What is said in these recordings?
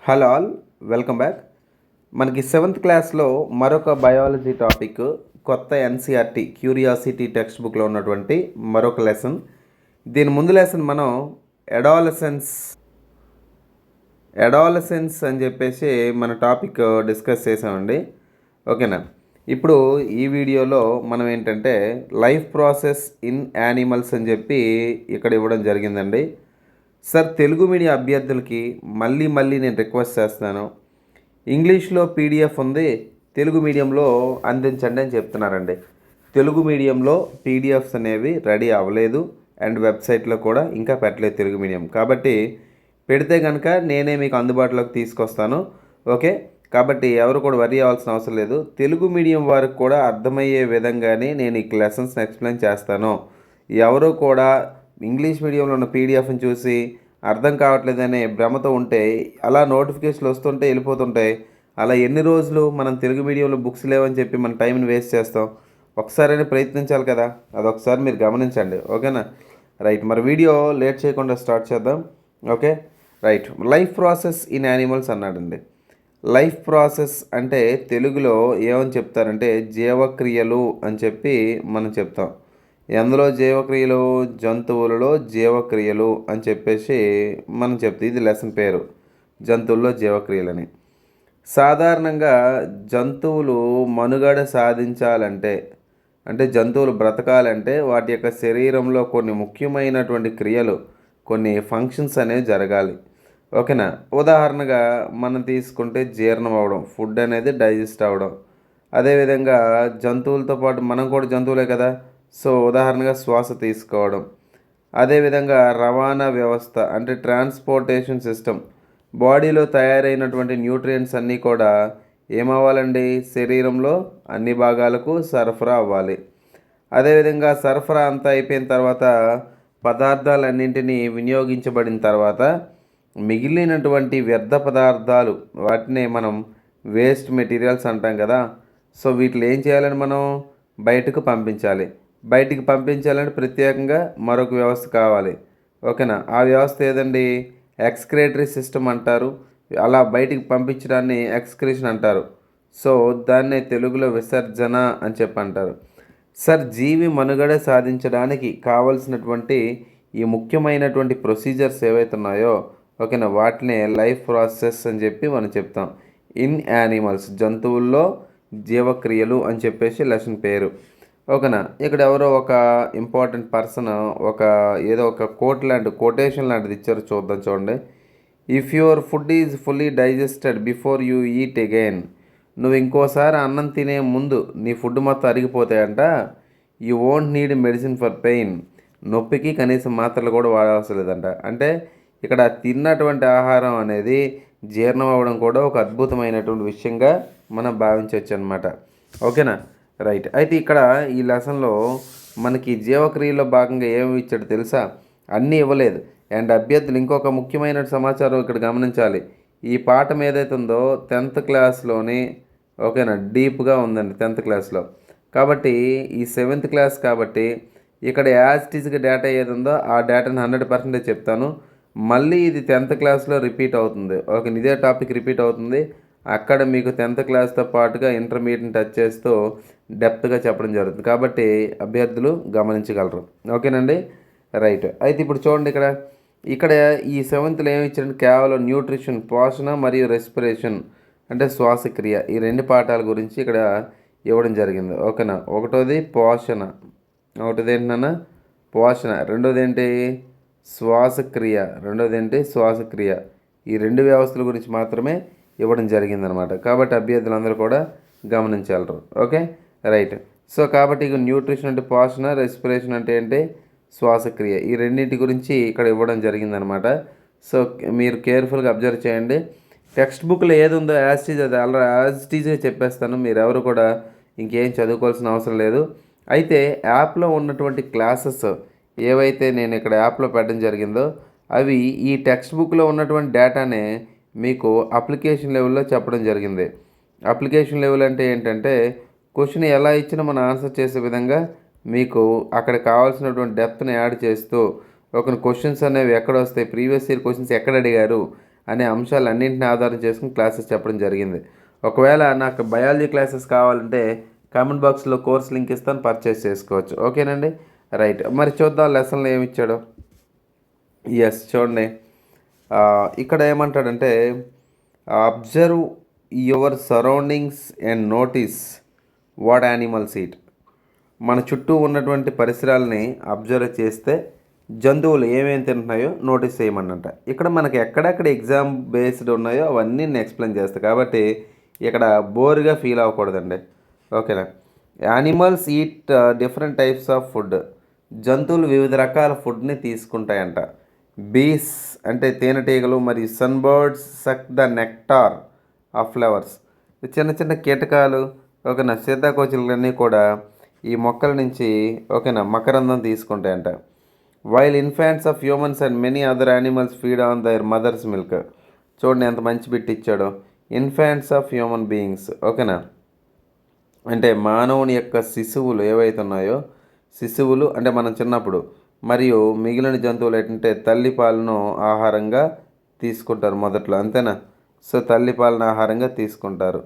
Hello all, welcome back. మనకి seventh క్లాస్లో మరొక బయాలజీ టాపిక్, కొత్త ఎన్సీఆర్టీ క్యూరియాసిటీ టెక్స్ట్ బుక్లో ఉన్నటువంటి మరొక లెసన్. దీని ముందు లెసన్ మనం ఎడాలసెన్స్ అని చెప్పేసి మన టాపిక్ డిస్కస్ చేసామండి. ఓకేనా. ఇప్పుడు ఈ వీడియోలో మనం ఏంటంటే లైఫ్ ప్రాసెస్ ఇన్ యానిమల్స్ అని చెప్పి ఇక్కడ ఇవ్వడం జరిగిందండి. సార్, తెలుగు మీడియం అభ్యర్థులకి మళ్ళీ నేను రిక్వెస్ట్ చేస్తున్నాను, ఇంగ్లీష్లో పీడిఎఫ్ ఉంది, తెలుగు మీడియంలో అందించండి అని చెప్తున్నారండి. తెలుగు మీడియంలో పీడిఎఫ్స్ అనేవి రెడీ అవ్వలేదు అండ్ వెబ్సైట్లో కూడా ఇంకా పెట్టలేదు తెలుగు మీడియం. కాబట్టి పెడితే కనుక నేనే మీకు అందుబాటులోకి తీసుకొస్తాను. ఓకే. కాబట్టి ఎవరు కూడా వరీ అవ్వాల్సిన అవసరం లేదు. తెలుగు మీడియం వారికి కూడా అర్థమయ్యే విధంగానే నేను ఈ లెసన్స్ని ఎక్స్ప్లెయిన్ చేస్తాను. ఎవరు కూడా ఇంగ్లీష్ మీడియంలో ఉన్న పీడిఎఫ్ని చూసి అర్థం కావట్లేదనే భ్రమతో ఉంటే అలా నోటిఫికేషన్లు వస్తుంటే వెళ్ళిపోతుంటాయి. అలా ఎన్ని రోజులు మనం తెలుగు మీడియంలో బుక్స్ లేవని చెప్పి మన టైంని వేస్ట్ చేస్తాం? ఒకసారైనా ప్రయత్నించాలి కదా, అదొకసారి మీరు గమనించండి. ఓకేనా. రైట్, మరి వీడియో లేట్ చేయకుండా స్టార్ట్ చేద్దాం. Okay. Right, life process in animals అన్నాడండి. లైఫ్ ప్రాసెస్ అంటే తెలుగులో ఏమని చెప్తారంటే జీవక్రియలు అని చెప్పి మనం చెప్తాం. ఎందులో జీవక్రియలు? జంతువులలో జీవక్రియలు అని చెప్పేసి మనం చెప్తాం. ఇది లెసన్ పేరు, జంతువుల్లో జీవక్రియలని. సాధారణంగా జంతువులు మనుగడ సాధించాలంటే, అంటే జంతువులు బ్రతకాలంటే వాటి యొక్క శరీరంలో కొన్ని ముఖ్యమైనటువంటి క్రియలు, కొన్ని ఫంక్షన్స్ అనేవి జరగాలి. ఓకేనా. ఉదాహరణగా మనం తీసుకుంటే జీర్ణం అవ్వడం, ఫుడ్ అనేది డైజెస్ట్ అవ్వడం. అదేవిధంగా జంతువులతో పాటు మనం కూడా జంతువులే కదా, సో ఉదాహరణగా శ్వాస తీసుకోవడం. అదేవిధంగా రవాణా వ్యవస్థ అంటే ట్రాన్స్పోర్టేషన్ సిస్టమ్, బాడీలో తయారైనటువంటి న్యూట్రియంట్స్ అన్నీ కూడా ఏమవ్వాలండి, శరీరంలో అన్ని భాగాలకు సరఫరా అవ్వాలి. అదేవిధంగా సరఫరా అంతా అయిపోయిన తర్వాత పదార్థాలన్నింటినీ వినియోగించబడిన తర్వాత మిగిలినటువంటి వ్యర్థ పదార్థాలు, వాటిని మనం వేస్ట్ మెటీరియల్స్ అంటాం కదా. సో వీటిని ఏం చేయాలని మనం బయటకు పంపించాలి. బయటికి పంపించాలంటే ప్రత్యేకంగా మరొక వ్యవస్థ కావాలి. ఓకేనా. ఆ వ్యవస్థ ఏదండి? ఎక్స్క్రేటరీ సిస్టమ్ అంటారు. అలా బయటికి పంపించడాన్ని ఎక్స్క్రీషన్ అంటారు. సో దాన్నే తెలుగులో విసర్జన అని చెప్పి అంటారు. సార్, జీవి మనుగడ సాధించడానికి కావలసినటువంటి ఈ ముఖ్యమైనటువంటి ప్రొసీజర్స్ ఏవైతే ఉన్నాయో, ఓకేనా, వాటినే లైఫ్ ప్రాసెస్ అని చెప్పి మనం చెప్తాం. ఇన్ యానిమల్స్, జంతువుల్లో జీవక్రియలు అని చెప్పేసి లెసన్ పేరు. ఓకేనా. ఇక్కడ ఎవరో ఒక ఇంపార్టెంట్ పర్సన్ ఏదో ఒక కొటేషన్ లాంటిది ఇచ్చారు, చూద్దాం. చూడండి. If your food is fully digested before you eat again, నువ్వు ఇంకోసారి అన్నం తినే ముందు నీ ఫుడ్ మొత్తం అరిగిపోతాయంట. You won't need medicine for pain, నొప్పికి కనీసం మాత్రలు కూడా వాడవలసిన లేదంట. అంటే ఇక్కడ తిన్నటువంటి ఆహారం అనేది జీర్ణం అవ్వడం కూడా ఒక అద్భుతమైనటువంటి విషయంగా మనం భావించవచ్చు అనమాట. ఓకేనా. రైట్, అయితే ఇక్కడ ఈ లెసన్లో మనకి జీవక్రియలో భాగంగా ఏమి ఇచ్చాడు తెలుసా? అన్నీ ఇవ్వలేదు. అండ్ అభ్యర్థులు ఇంకొక ముఖ్యమైన సమాచారం ఇక్కడ గమనించాలి. ఈ పాఠం ఏదైతే ఉందో 10th క్లాస్లోని, ఓకేనా, డీప్గా ఉందండి 10th క్లాస్లో. కాబట్టి ఈ 7th క్లాస్ కాబట్టి ఇక్కడ యాజ్ ఇట్ ఈజ్గా డేటా ఏది ఉందో ఆ డేటాని 100% చెప్తాను. మళ్ళీ ఇది 10th క్లాస్లో రిపీట్ అవుతుంది. ఓకే, ఇదే టాపిక్ రిపీట్ అవుతుంది. అక్కడ మీకు 10th క్లాస్తో పాటుగా ఇంటర్మీడియట్ టచ్ చేస్తూ డెప్త్గా చెప్పడం జరుగుతుంది. కాబట్టి అభ్యర్థులు గమనించగలరు. ఓకేనండి. రైట్, అయితే ఇప్పుడు చూడండి, ఇక్కడ ఈ 7thలో ఏమి ఇచ్చారంటే కేవలం న్యూట్రిషన్, పోషణ మరియు రెస్పిరేషన్ అంటే శ్వాసక్రియ, ఈ 2 పాఠాల గురించి ఇక్కడ ఇవ్వడం జరిగింది. ఓకేనా. ఒకటోది పోషణ, ఒకటిది ఏంటన్నా పోషణ, రెండోది ఏంటి శ్వాసక్రియ, శ్వాసక్రియ. ఈ 2 వ్యవస్థల గురించి మాత్రమే ఇవ్వడం జరిగిందనమాట. కాబట్టి అభ్యర్థులందరూ కూడా గమనించాలరు. ఓకే. రైట్. సో కాబట్టి ఇక న్యూట్రిషన్ అంటే పోషణ, రెస్పిరేషన్ అంటే ఏంటి శ్వాసక్రియ, ఈ రెండింటి గురించి ఇక్కడ ఇవ్వడం జరిగిందనమాట. సో మీరు కేర్ఫుల్గా అబ్జర్వ్ చేయండి. టెక్స్ట్ బుక్లో ఏది ఉందో యాజ్ టీజ్ అది అలా యాజ్ టీజ్గా చెప్పేస్తాను. మీరు ఎవరు కూడా ఇంకేం చదువుకోవాల్సిన అవసరం లేదు. అయితే యాప్లో ఉన్నటువంటి క్లాసెస్ ఏవైతే నేను ఇక్కడ యాప్లో పెట్టడం జరిగిందో అవి ఈ టెక్స్ట్ బుక్లో ఉన్నటువంటి డేటానే మీకు అప్లికేషన్ లెవెల్లో చెప్పడం జరిగింది. అప్లికేషన్ లెవెల్ అంటే ఏంటంటే క్వశ్చన్ ఎలా ఇచ్చినా మనం ఆన్సర్ చేసే విధంగా మీకు అక్కడ కావాల్సినటువంటి డెప్త్ని యాడ్ చేస్తూ ఒక క్వశ్చన్స్ అనేవి ఎక్కడ వస్తాయి, ప్రీవియస్ ఇయర్ క్వశ్చన్స్ ఎక్కడ అడిగారు అనే అంశాలన్నింటిని ఆధారం చేసుకుని క్లాసెస్ చెప్పడం జరిగింది. ఒకవేళ నాకు బయాలజీ క్లాసెస్ కావాలంటే కామెంట్ బాక్స్లో కోర్స్ లింక్ ఇస్తాను, పర్చేస్ చేసుకోవచ్చు. ఓకేనండి, రైట్. మరి చూద్దాం లెసన్లో ఏమి ఇచ్చాడో. చూడండి, ఇక్కడ ఏమంటాడంటే observe your surroundings and notice what animals eat. మన చుట్టూ ఉన్నటువంటి పరిసరాలని అబ్జర్వ్ చేస్తే జంతువులు ఏమేమి తింటున్నాయో నోటీస్ చేయమన్నట. ఇక్కడ మనకి ఎక్కడెక్కడ ఎగ్జామ్ బేస్డ్ ఉన్నాయో అవన్నీ నేను ఎక్స్ప్లెయిన్ చేస్తాను కాబట్టి ఇక్కడ బోర్గా ఫీల్ అవ్వకూడదండి. ఓకేనా. Animals eat different types of food. జంతువులు వివిధ రకాల ఫుడ్ని తీసుకుంటాయంట. బీస్ అంటే తేనెటీగలు మరియు sunbirds suck the nectar of flowers. చిన్న చిన్న కీటకాలు, ఓకేనా, సీతాకోచిలన్నీ కూడా ఈ మొక్కల నుంచి, ఓకేనా, మకరందం తీసుకుంటాయంట. While infants of humans and many other animals feed on their mothers milk. చూడండి ఎంత మంచి బిట్ ఇచ్చాడో. ఇన్ఫాంట్స్ ఆఫ్ హ్యూమన్ బీయింగ్స్, ఓకేనా, అంటే మానవుని యొక్క శిశువులు ఏవైతే ఉన్నాయో, శిశువులు అంటే మనం చిన్నప్పుడు, మరియు మిగిలిన జంతువులు ఏంటంటే తల్లిపాలను ఆహారంగా తీసుకుంటారు మొదట్లో, అంతేనా. సో తల్లిపాలను ఆహారంగా తీసుకుంటారు.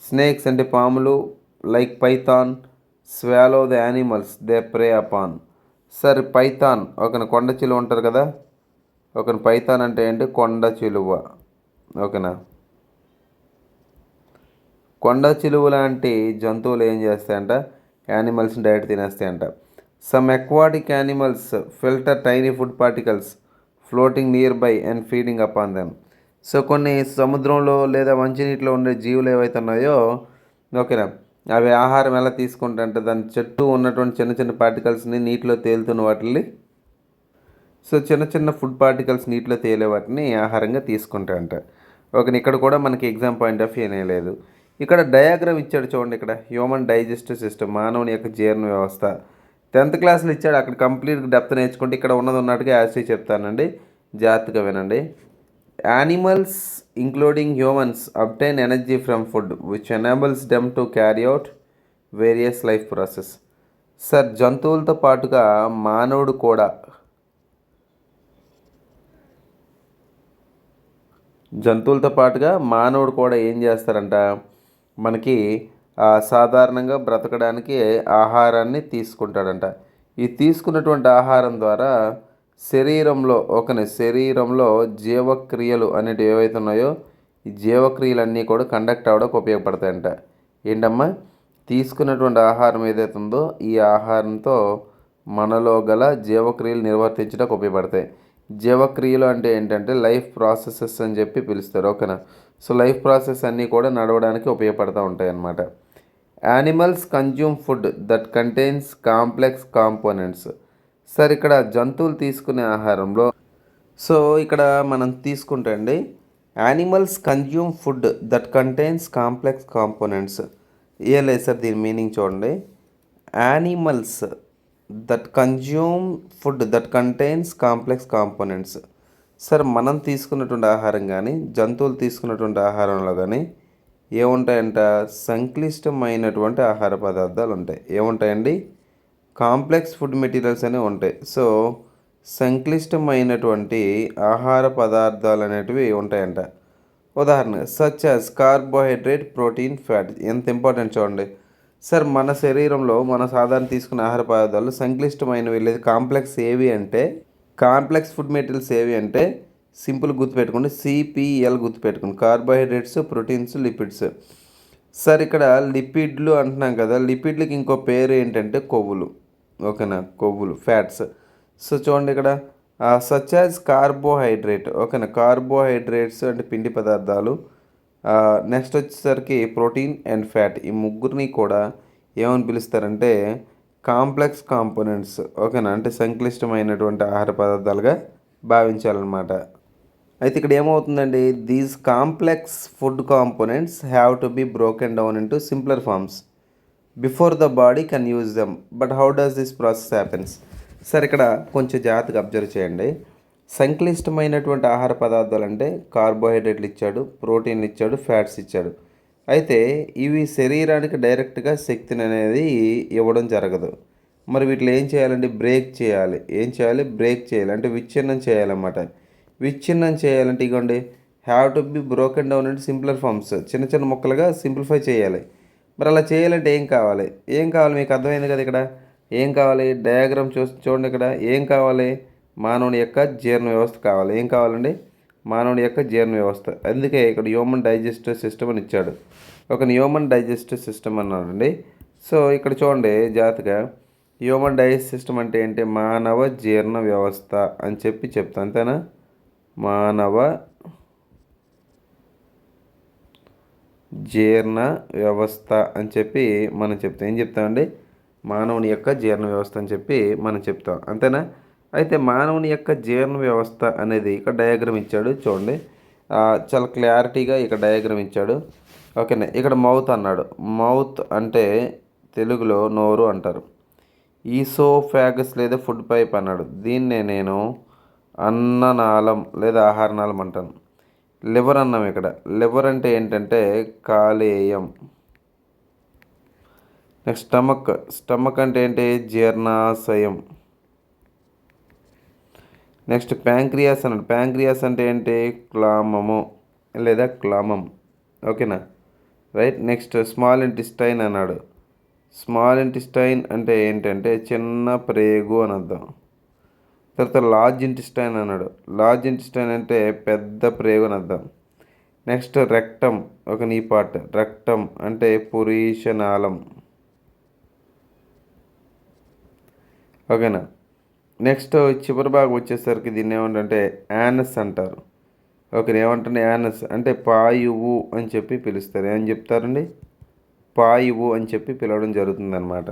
స్నేక్స్ అంటే పాములు, like Python swallow the animals they pray upon. సరే పైథాన్ ఒక కొండ చిలువ ఉంటారు కదా, ఒక పైథాన్ అంటే ఏంటి, కొండ చిలువ. ఓకేనా. కొండ చిలువ లాంటి జంతువులు ఏం చేస్తాయంట, యానిమల్స్ని డైరెక్ట్ తినేస్తాయంట. Some aquatic animals filter tiny food particles floating nearby and feeding upon them. So కొన్ని సముద్రంలో లేదా మంచినీటిలో ఉండే జీవులు ఏవైతే ఉన్నాయో, ఓకేనా, అవి ఆహారం ఎలా తీసుకుంటాయంటే దాని చుట్టూ ఉన్నటువంటి చిన్న చిన్న పార్టికల్స్ని నీటిలో తేలుతున్న వాటిని, సో చిన్న చిన్న ఫుడ్ పార్టికల్స్ నీటిలో తేలే వాటిని ఆహారంగా తీసుకుంటాయంట. ఓకే, ఇక్కడ కూడా మనకి ఎగ్జామ్ పాయింట్ ఆఫ్ వ్యూ లేదు. ఇక్కడ డయాగ్రామ్ ఇచ్చాడు చూడండి. ఇక్కడ హ్యూమన్ డైజెస్టివ్ సిస్టమ్, మానవుని యొక్క జీర్ణ వ్యవస్థ 10th క్లాస్లో ఇచ్చాడు. అక్కడ కంప్లీట్ డెప్త్ నేర్చుకుంటే ఇక్కడ ఉన్నది ఉన్నట్టుగా యాస్టీ చెప్తానండి, జాగ్రత్తగా వినండి. Animals including humans obtain energy from food which enables them to carry out various life process. Sir జంతువులతో పాటుగా మానవుడు కూడా ఏం చేస్తారంట, మనకి సాధారణంగా బ్రతకడానికి ఆహారాన్ని తీసుకుంటాడంట. ఈ తీసుకున్నటువంటి ఆహారం ద్వారా శరీరంలో జీవక్రియలు అనేటివి ఏవైతే ఉన్నాయో ఈ జీవక్రియలన్నీ కూడా కండక్ట్ అవ్వడానికి ఉపయోగపడతాయంట. ఏంటమ్మా, తీసుకున్నటువంటి ఆహారం ఏదైతే ఉందో ఈ ఆహారంతో మనలో గల జీవక్రియలు నిర్వర్తించడానికి ఉపయోగపడతాయి. జీవక్రియలు అంటే ఏంటంటే లైఫ్ ప్రాసెసెస్ అని చెప్పి పిలుస్తారు. ఓకేనా. సో లైఫ్ ప్రాసెస్ అన్నీ కూడా నడవడానికి ఉపయోగపడుతూ ఉంటాయి అన్నమాట. Animals consume food that contains complex components. Sir ఇక్కడ జంతువులు తీసుకునే ఆహారంలో, సో ఇక్కడ మనం తీసుకుంటే అండి, animals consume food that contains complex components. ఏ లేదు సార్, దీని మీనింగ్ చూడండి. Animals that consume food that contains complex components. Sir మనం తీసుకున్నటువంటి ఆహారం కానీ జంతువులు తీసుకున్నటువంటి ఆహారంలో కానీ ఏముంటాయంట, సంక్లిష్టమైనటువంటి ఆహార పదార్థాలు ఉంటాయి. ఏముంటాయండి, కాంప్లెక్స్ ఫుడ్ మెటీరియల్స్ అనేవి ఉంటాయి. సో సంక్లిష్టమైనటువంటి ఆహార పదార్థాలు అనేటివి ఉంటాయంట. ఉదాహరణ such as carbohydrate, protein, fat. ఎంత ఇంపార్టెంట్ చూడండి. సార్ మన శరీరంలో మన సాధారణ తీసుకునే ఆహార పదార్థాలు సంక్లిష్టమైనవి లేదు కాంప్లెక్స్ ఫుడ్ మెటీరియల్స్ ఏవి అంటే సింపుల్ గుర్తుపెట్టుకోండి, సిపిఎల్ గుర్తుపెట్టుకోండి, కార్బోహైడ్రేట్స్, ప్రోటీన్స్, లిపిడ్స్. సార్ ఇక్కడ లిపిడ్లు అంటున్నాం కదా, లిపిడ్లకి ఇంకో పేరు ఏంటంటే కొవ్వులు. ఓకేనా, కొవ్వులు, ఫ్యాట్స్. సో చూడండి ఇక్కడ సచ్ యాజ్ కార్బోహైడ్రేట్. ఓకేనా, కార్బోహైడ్రేట్స్ అంటే పిండి పదార్థాలు. నెక్స్ట్ వచ్చేసరికి ప్రోటీన్ అండ్ ఫ్యాట్. ఈ ముగ్గురిని కూడా ఏమని పిలుస్తారంటే కాంప్లెక్స్ కాంపోనెంట్స్. ఓకేనా, అంటే సంక్లిష్టమైనటువంటి ఆహార పదార్థాలుగా భావించాలన్నమాట. అయితే ఇక్కడ ఏమవుతుందండి, these complex food components have to be broken down into simpler forms before the body can use them. But how does this process happens? Sir ఇక్కడ కొంచెం జాగ్రత్తగా అబ్జర్వ్ చేయండి. సంక్లిష్టమైనటువంటి ఆహార పదార్థాలు అంటే కార్బోహైడ్రేట్లు ఇచ్చాడు, ప్రోటీన్లు ఇచ్చాడు, ఫ్యాట్స్ ఇచ్చాడు. అయితే ఇవి శరీరానికి డైరెక్ట్గా శక్తిని అనేది ఇవ్వడం జరగదు. మరి వీటిలో ఏం చేయాలంటే బ్రేక్ చేయాలి. బ్రేక్ చేయాలి అంటే విచ్ఛిన్నం చేయాలన్నమాట. విచ్ఛిన్నం చేయాలంటే ఇగోండి have to be broken down అంటే సింప్లర్ ఫామ్స్, చిన్న చిన్న ముక్కలుగా సింప్లిఫై చేయాలి. మరి అలా చేయాలంటే ఏం కావాలి మీకు అర్థమైంది కదా. ఇక్కడ ఏం కావాలి, డయాగ్రామ్ చూడండి. ఇక్కడ ఏం కావాలి, మానవుని యొక్క జీర్ణ వ్యవస్థ కావాలి. ఏం కావాలండి, మానవుని యొక్క జీర్ణ వ్యవస్థ. అందుకే ఇక్కడ హ్యూమన్ డైజెస్టివ్ సిస్టమ్ అని ఇచ్చాడు. ఒక హ్యూమన్ డైజెస్టివ్ సిస్టమ్ అన్నాడండి. సో ఇక్కడ చూడండి జాగ్రత్తగా, హ్యూమన్ డైజెస్టివ్ సిస్టమ్ అంటే ఏంటి, మానవ జీర్ణ వ్యవస్థ అని చెప్తా, అంతేనా. మానవ జీర్ణ వ్యవస్థ అని చెప్పి మనం చెప్తాం. ఏం చెప్తామండి, మానవుని యొక్క జీర్ణ వ్యవస్థ అని చెప్పి మనం చెప్తాం, అంతేనా. అయితే మానవుని యొక్క జీర్ణ వ్యవస్థ అనేది ఇక్కడ డయాగ్రామ్ ఇచ్చాడు చూడండి. చాలా క్లారిటీగా ఇక్కడ డయాగ్రామ్ ఇచ్చాడు. ఓకేనా. ఇక్కడ మౌత్ అన్నాడు. మౌత్ అంటే తెలుగులో నోరు అంటారు. ఈసోఫాగస్ లేదా ఫుడ్ పైప్ అన్నాడు. దీన్నే నేను అన్ననాళం లేదా ఆహారనాళం అంటాను. లివర్ అన్నాం. ఇక్కడ లివర్ అంటే ఏంటంటే కాలేయం. నెక్స్ట్ స్టమక్ అంటే ఏంటి, జీర్ణాశయం. నెక్స్ట్ ప్యాంక్రియాస్ అన్నాడు. ప్యాంక్రియాస్ అంటే ఏంటి, క్లామము లేదా క్లామం. ఓకేనా, రైట్. నెక్స్ట్ స్మాల్ ఇంటెస్టైన్ అన్నాడు. స్మాల్ ఇంటెస్టైన్ అంటే ఏంటంటే చిన్న ప్రేగు అని అర్థం. తర్వాత లార్జ్ ఇంటెస్టైన్ అన్నాడు. లార్జ్ ఇంటెస్టైన్ అంటే పెద్ద ప్రేగు అని అర్థం. నెక్స్ట్ రెక్టమ్, ఒక నీ పార్ట్. రెక్టమ్ అంటే పురీషనాళం. ఓకేనా. నెక్స్ట్ చివరి భాగం వచ్చేసరికి దీన్ని ఏమంటే యానస్ అంటారు. ఓకే, ఏమంటే యానస్ అంటే పాయువు అని చెప్పి పిలుస్తారు. ఏమని చెప్తారండి, పాయువు అని చెప్పి పిలవడం జరుగుతుంది అన్నమాట.